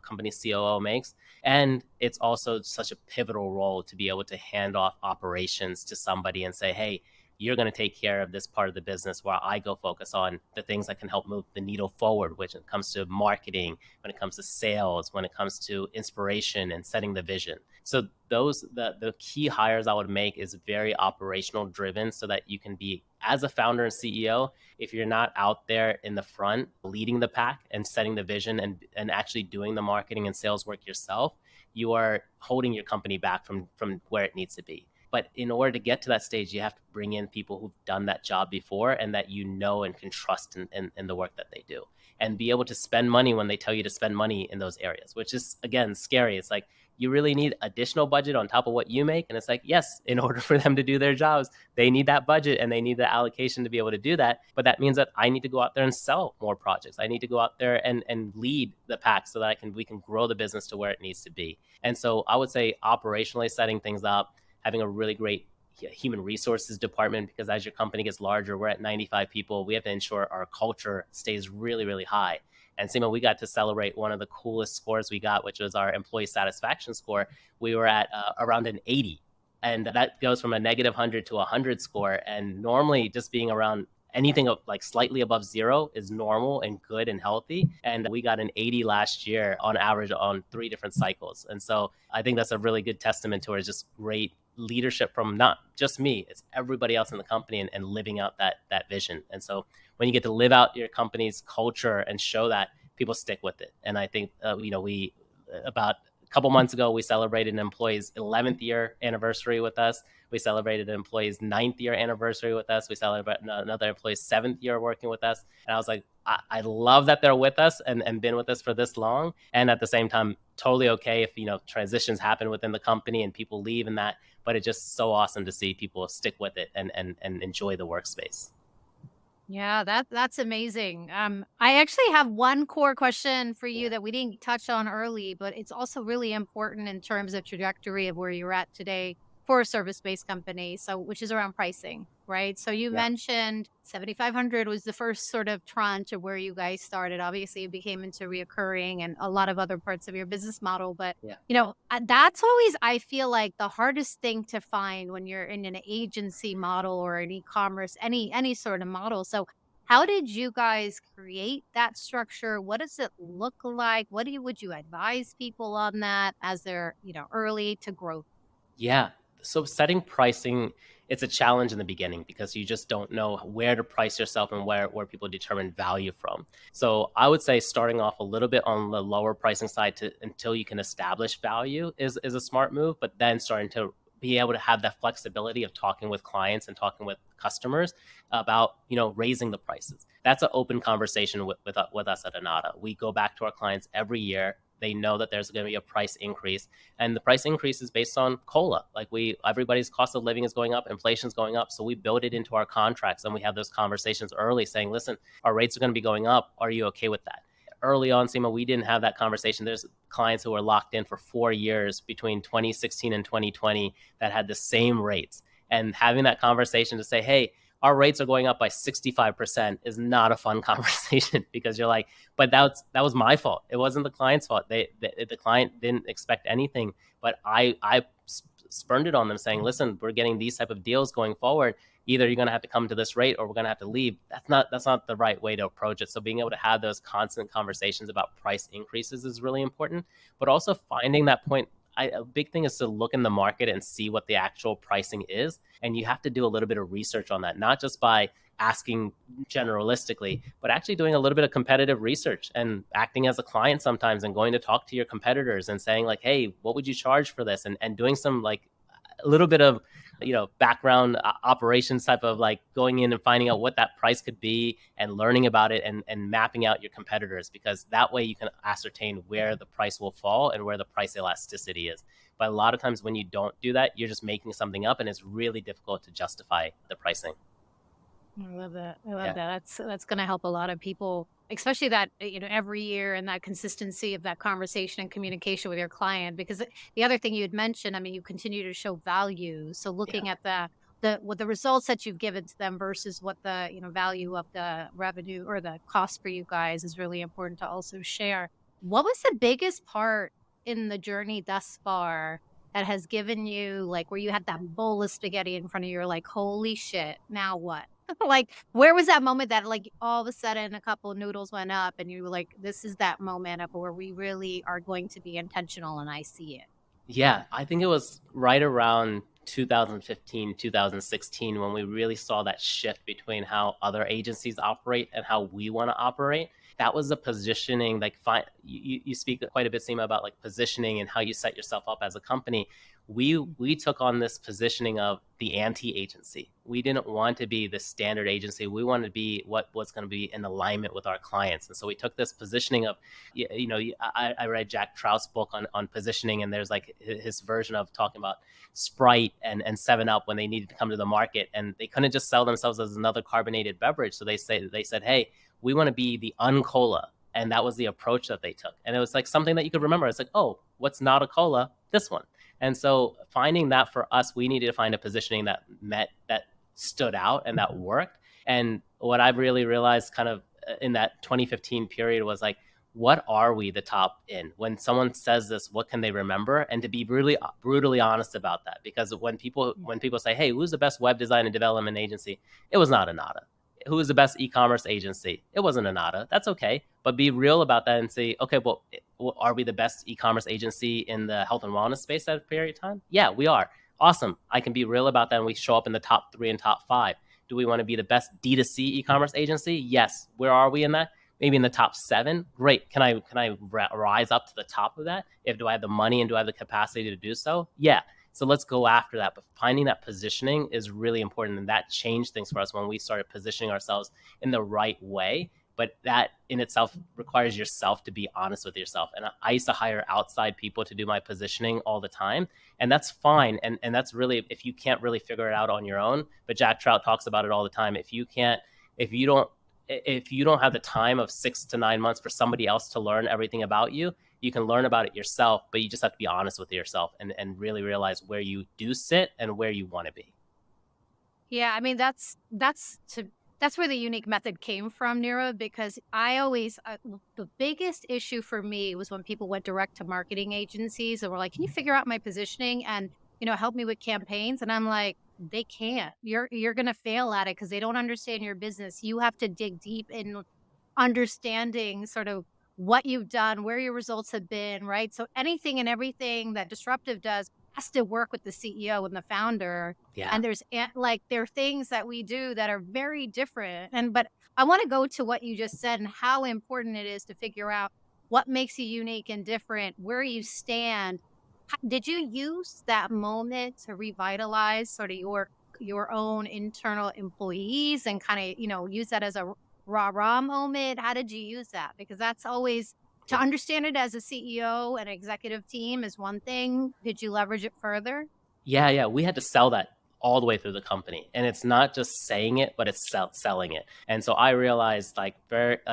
company COO makes. And it's also such a pivotal role to be able to hand off operations to somebody and say, hey, you're going to take care of this part of the business while I go focus on the things that can help move the needle forward, when it comes to marketing, when it comes to sales, when it comes to inspiration and setting the vision. So the key hires I would make is very operational driven, so that you can be, as a founder and CEO, if you're not out there in the front leading the pack and setting the vision and actually doing the marketing and sales work yourself, you are holding your company back from where it needs to be. But in order to get to that stage, you have to bring in people who've done that job before and that you know and can trust in the work that they do, and be able to spend money when they tell you to spend money in those areas, which is, again, scary. It's like, you really need additional budget on top of what you make. And it's like, yes, in order for them to do their jobs, they need that budget and they need the allocation to be able to do that. But that means that I need to go out there and sell more projects. I need to go out there and lead the pack so that we can grow the business to where it needs to be. And so I would say operationally setting things up, having a really great human resources department, because as your company gets larger, we're at 95 people. We have to ensure our culture stays really, really high. And Seema, we got to celebrate one of the coolest scores we got, which was our employee satisfaction score. We were at around an 80. And that goes from a -100 to a 100 score. And normally just being around anything like slightly above 0 is normal and good and healthy. And we got an 80 last year on average on 3 different cycles. And so I think that's a really good testament to our just great leadership from not just me, it's everybody else in the company, and living out that vision. And so when you get to live out your company's culture and show that, people stick with it. And I think, we about a couple months ago, we celebrated an employee's 11th year anniversary with us. We celebrated an employee's 9th year anniversary with us. We celebrated another employee's 7th year working with us. And I was like, I love that they're with us and been with us for this long. And at the same time, totally okay if, transitions happen within the company and people leave and that, but it's just so awesome to see people stick with it and enjoy the workspace. Yeah, that's amazing. I actually have one core question for you that we didn't touch on early, but it's also really important in terms of trajectory of where you're at today for a service-based company. So, which is around pricing, right? So you mentioned 7,500 was the first sort of tranche of where you guys started. Obviously, you became into reoccurring and a lot of other parts of your business model. But, that's always, I feel like, the hardest thing to find when you're in an agency model or an e-commerce, any sort of model. So how did you guys create that structure? What does it look like? Would you advise people on that as they're, early to growth? Yeah. So setting pricing, it's a challenge in the beginning because you just don't know where to price yourself and where people determine value from. So I would say starting off a little bit on the lower pricing side until you can establish value is a smart move, but then starting to be able to have that flexibility of talking with clients and talking with customers about, raising the prices. That's an open conversation with us at Anatta. We go back to our clients every year. They know that there's going to be a price increase, and the price increase is based on COLA. Like everybody's cost of living is going up, inflation's going up. So we build it into our contracts, and we have those conversations early saying, listen, our rates are going to be going up. Are you okay with that? Early on, Seema, we didn't have that conversation. There's clients who were locked in for 4 years between 2016 and 2020 that had the same rates. And having that conversation to say, hey, our rates are going up by 65% is not a fun conversation, because you're like, but that was my fault. It wasn't the client's fault. The client didn't expect anything, but I spurned it on them, saying, listen, we're getting these type of deals going forward. Either you're going to have to come to this rate or we're going to have to leave. That's not the right way to approach it. So being able to have those constant conversations about price increases is really important, but also finding that point. A big thing is to look in the market and see what the actual pricing is. And you have to do a little bit of research on that, not just by asking generalistically, but actually doing a little bit of competitive research and acting as a client sometimes and going to talk to your competitors and saying like, hey, what would you charge for this? And doing some like a little bit of background operations type of like going in and finding out what that price could be and learning about it and mapping out your competitors, because that way you can ascertain where the price will fall and where the price elasticity is. But a lot of times when you don't do that, you're just making something up and it's really difficult to justify the pricing. I love that. I love that. That's going to help a lot of people, especially that, every year, and that consistency of that conversation and communication with your client. Because the other thing you had mentioned, I mean, you continue to show value. So looking at the results that you've given to them versus what the, value of the revenue or the cost for you guys is really important to also share. What was the biggest part in the journey thus far that has given you, like, where you had that bowl of spaghetti in front of you, you're like, holy shit, now what? Like, where was that moment that, like, all of a sudden a couple of noodles went up and you were like, this is that moment of where we really are going to be intentional and I see it? Yeah, I think it was right around 2015, 2016 when we really saw that shift between how other agencies operate and how we want to operate. That was the positioning. Like, you speak quite a bit, Seema, about like positioning and how you set yourself up as a company. We took on this positioning of the anti-agency. We didn't want to be the standard agency. We wanted to be what was going to be in alignment with our clients. And so we took this positioning of, I read Jack Trout's book on positioning, and there's like his version of talking about Sprite and 7-Up when they needed to come to the market, and they couldn't just sell themselves as another carbonated beverage. So they said, hey, we want to be the uncola. And that was the approach that they took. And it was like something that you could remember. It's like, oh, what's not a cola? This one. And so finding that for us, we needed to find a positioning that stood out and that worked. And what I've really realized kind of in that 2015 period was like, what are we the top in? When someone says this, what can they remember? And to be really brutally honest about that, because when people say, hey, who's the best web design and development agency? It was not Anatta. Who is the best e-commerce agency? It wasn't Anatta. That's okay. But be real about that and say, okay, well, are we the best e-commerce agency in the health and wellness space at a period of time? Yeah, we are. Awesome. I can be real about that, and we show up in the top 3 and top 5. Do we want to be the best D2C e-commerce agency? Yes. Where are we in that? Maybe in the top 7. Great. Can I rise up to the top of that? Do I have the money and do I have the capacity to do so? Yeah. So let's go after that. But finding that positioning is really important. And that changed things for us when we started positioning ourselves in the right way. But that in itself requires yourself to be honest with yourself. And I used to hire outside people to do my positioning all the time. And that's fine. And that's really, if you can't really figure it out on your own. But Jack Trout talks about it all the time. If you don't have the time of 6 to 9 months for somebody else to learn everything about you, you can learn about it yourself, but you just have to be honest with yourself and really realize where you do sit and where you want to be. Yeah, I mean, that's where the unique method came from, Nirav, because I always, the biggest issue for me was when people went direct to marketing agencies and were like, can you figure out my positioning and, help me with campaigns? And I'm like, they can't. You're going to fail at it because they don't understand your business. You have to dig deep in understanding sort of what you've done, where your results have been, right? So anything and everything that Disruptive does has to work with the CEO and the founder. Yeah. And there are things that we do that are very different. But I want to go to what you just said and how important it is to figure out what makes you unique and different, where you stand. Did you use that moment to revitalize sort of your own internal employees and kind of, use that as a rah-rah moment? How did you use that? Because that's always, to understand it as a CEO and executive team is one thing. Did you leverage it further? Yeah. We had to sell that all the way through the company. And it's not just saying it, but it's selling it. And so I realized like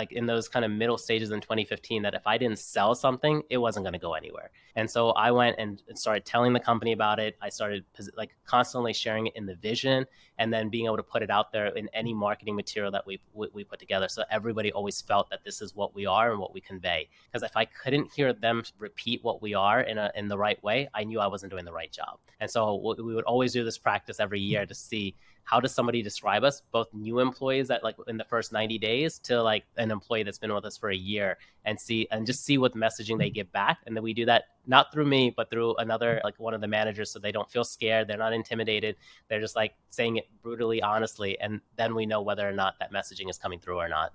in those kind of middle stages in 2015 that if I didn't sell something, it wasn't going to go anywhere. And so I went and started telling the company about it. I started like constantly sharing it in the vision, and then being able to put it out there in any marketing material that we put together. So everybody always felt that this is what we are and what we convey. Because if I couldn't hear them repeat what we are in the right way, I knew I wasn't doing the right job. And so we would always do this practice every year to see how does somebody describe us, both new employees that like in the first 90 days to like an employee that's been with us for a year, and just see what messaging they give back. And then we do that not through me, but through another, like one of the managers, so they don't feel scared. They're not intimidated. They're just like saying it brutally, honestly. And then we know whether or not that messaging is coming through or not.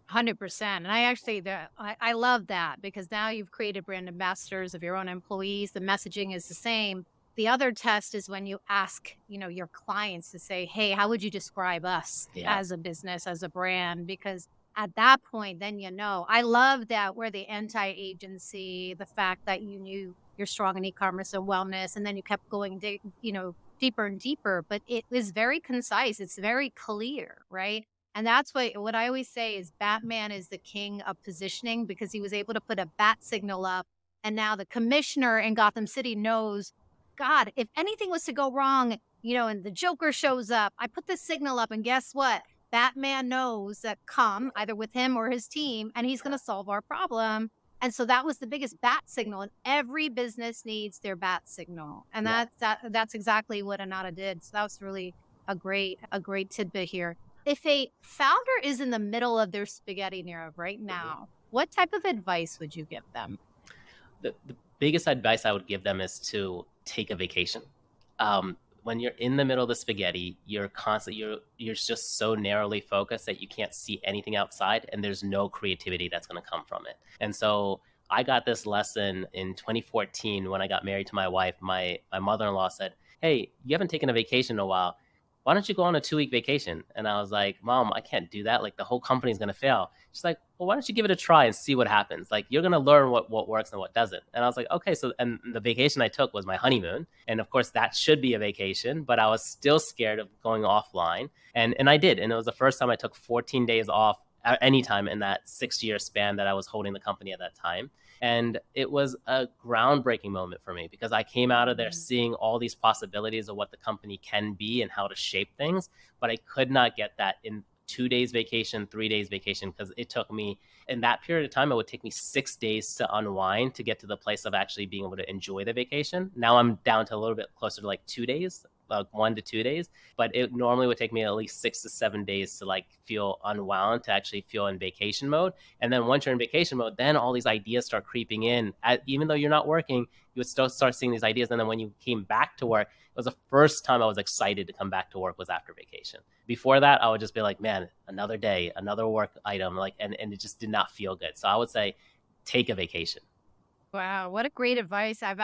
100%. And I actually, I love that, because now you've created brand ambassadors of your own employees. The messaging is the same. The other test is when you ask, your clients to say, hey, how would you describe us as a business, as a brand? Because at that point, then I love that we're the anti-agency, the fact that you knew you're strong in e-commerce and wellness, and then you kept going, deeper and deeper, but it is very concise. It's very clear, right? And that's what I always say is Batman is the king of positioning, because he was able to put a bat signal up, and now the commissioner in Gotham City knows, God, if anything was to go wrong, and the Joker shows up, I put this signal up, and guess what? Batman knows that come either with him or his team, and he's going to solve our problem. And so that was the biggest bat signal, and every business needs their bat signal. And that's exactly what Anatta did. So that was really a great tidbit here. If a founder is in the middle of their spaghetti, Nirav, right now, what type of advice would you give them? The biggest advice I would give them is to take a vacation. When you're in the middle of the spaghetti, you're just so narrowly focused that you can't see anything outside, and there's no creativity that's going to come from it. And so I got this lesson in 2014 when I got married to my wife. My mother-in-law said, hey, you haven't taken a vacation in a while. Why don't you go on a 2-week vacation? And I was like, Mom, I can't do that. Like, the whole company's going to fail. She's like, well, why don't you give it a try and see what happens? Like, you're going to learn what works and what doesn't. And I was like, okay. So, and the vacation I took was my honeymoon. And of course that should be a vacation, but I was still scared of going offline. And I did. And it was the first time I took 14 days off at any time in that 6-year span that I was holding the company at that time. And it was a groundbreaking moment for me, because I came out of there seeing all these possibilities of what the company can be and how to shape things. But I could not get that in 2 days vacation, 3 days vacation, because it took me, in that period of time, it would take me 6 days to unwind to get to the place of actually being able to enjoy the vacation. Now I'm down to a little bit closer to like 2 days, like 1 to 2 days, but it normally would take me at least 6 to 7 days to like feel unwound, to actually feel in vacation mode. And then once you're in vacation mode, then all these ideas start creeping in. Even though you're not working, you would still start seeing these ideas. And then when you came back to work, it was the first time I was excited to come back to work was after vacation. Before that, I would just be like, man, another day, another work item, like, and it just did not feel good. So I would say, take a vacation. Wow, what a great advice. I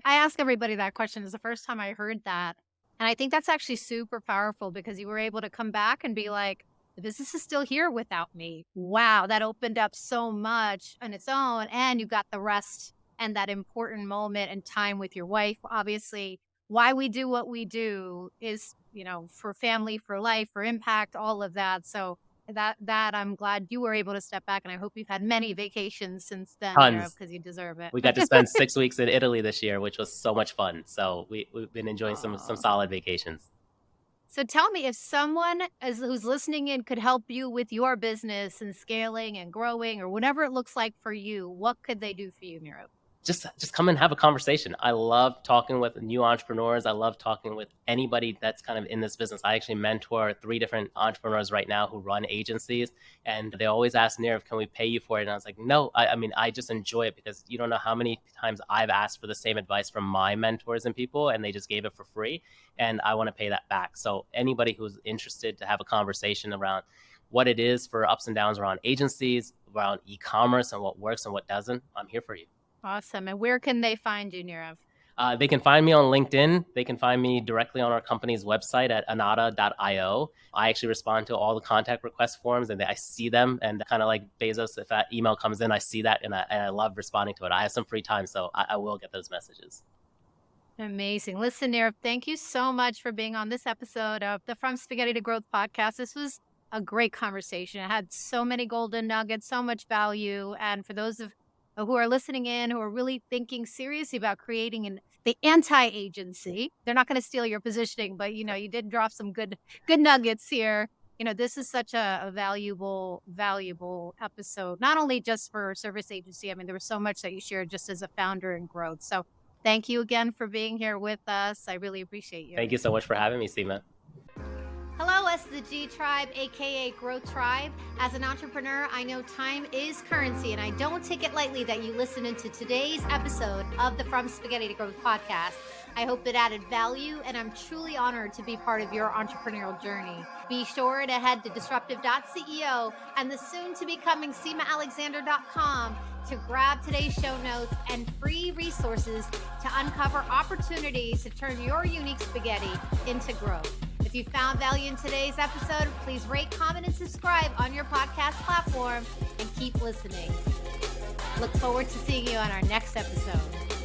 ask everybody that question. It's the first time I heard that. And I think that's actually super powerful, because you were able to come back and be like, the business is still here without me. Wow, that opened up so much on its own. And you got the rest and that important moment and time with your wife. Obviously, why we do what we do is, for family, for life, for impact, all of that. So that I'm glad you were able to step back, and I hope you've had many vacations since then, Tons. because you deserve it. We got to spend 6 weeks in Italy this year, which was so much fun. So we've been enjoying some solid vacations. So tell me, if someone who's listening in could help you with your business and scaling and growing, or whatever it looks like for you, what could they do for you, Nirav? Just come and have a conversation. I love talking with new entrepreneurs. I love talking with anybody that's kind of in this business. I actually mentor 3 different entrepreneurs right now who run agencies, and they always ask, Nirav, can we pay you for it? And I was like, no, I mean, I just enjoy it, because you don't know how many times I've asked for the same advice from my mentors and people, and they just gave it for free, and I want to pay that back. So anybody who's interested to have a conversation around what it is for ups and downs around agencies, around e-commerce, and what works and what doesn't, I'm here for you. Awesome. And where can they find you, Nirav? They can find me on LinkedIn. They can find me directly on our company's website at anatta.io. I actually respond to all the contact request forms, and I see them, and kind of like Bezos, if that email comes in, I see that, and I love responding to it. I have some free time, so I will get those messages. Amazing. Listen, Nirav, thank you so much for being on this episode of the From Spaghetti to Growth podcast. This was a great conversation. It had so many golden nuggets, so much value. And for those of who are listening in, who are really thinking seriously about creating the anti-agency, they're not going to steal your positioning, but you did drop some good nuggets here. This is such a valuable episode, not only just for service agency. I mean, there was so much that you shared just as a founder in growth. So thank you again for being here with us. I really appreciate you. Thank you so much for having me, Seema. Hello, SDG Tribe, aka Growth Tribe. As an entrepreneur, I know time is currency, and I don't take it lightly that you listen into today's episode of the From Spaghetti to Growth podcast. I hope it added value, and I'm truly honored to be part of your entrepreneurial journey. Be sure to head to disruptive.ceo and the soon-to-be-coming SeemaAlexander.com to grab today's show notes and free resources to uncover opportunities to turn your unique spaghetti into growth. If you found value in today's episode, please rate, comment, and subscribe on your podcast platform, and keep listening. Look forward to seeing you on our next episode.